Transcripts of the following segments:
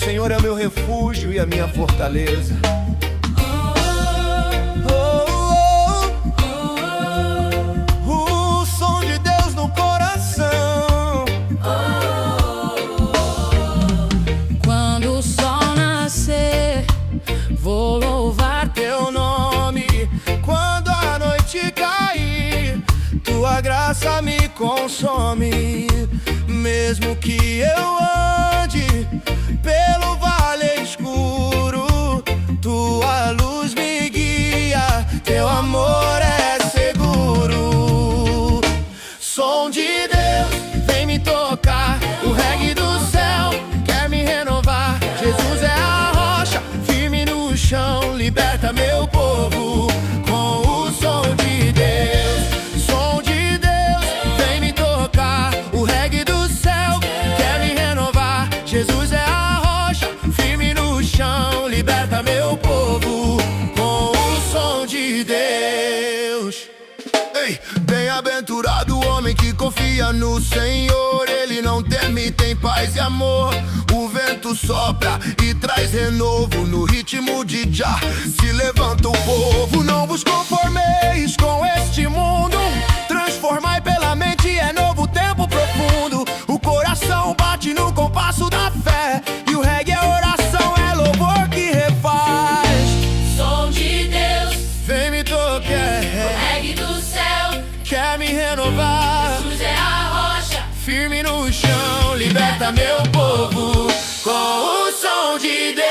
Senhor é o meu refúgio e a minha fortaleza. O som de Deus no coração. Quando o sol nascer, vou louvar Teu nome. Quando a noite cair, tua graça me consome. Mesmo que eu ande pelo vale escuro, tua luz me guia, teu amor é seguro. Som de Deus vem me tocar, o reggae do céu quer me renovar. Jesus é a rocha, firme no chão, liberta meu povo com o som de Deus. Som de Deus vem me tocar, o reggae do céu quer me renovar. Jesus é a rocha, firme no chão, liberta meu povo com o som de Deus. Ei, bem-aventurado o homem que confia no Senhor. Ele não teme, tem paz e amor. O vento sopra e traz renovo. No ritmo de Jah se levanta o povo. Não vos conformeis com este mundo, transformai pela mente, é novo tempo profundo. O coração bate no compasso da fé, e o reggae é oração, é louvor que refaz. som de Deus, Vem me tocar, reggae do céu. quer me renovar. Jesus é a rocha, Firme no chão, liberta meu povo com o som de Deus.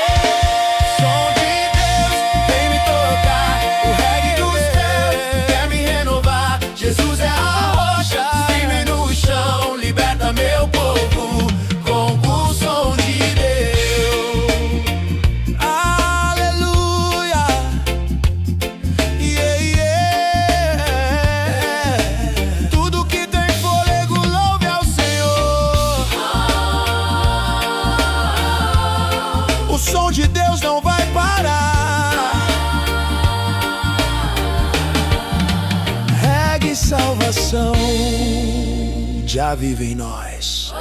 Som de Deus, vem me tocar, o reggae do céu quer me renovar. Jesus é a rocha, firme no chão, liberta meu povo com o som de Deus. Aleluia, yeah, yeah. Tudo que tem fôlego, louve ao Senhor. O som de Deus não vai parar. Reggae salvação já vive em nós.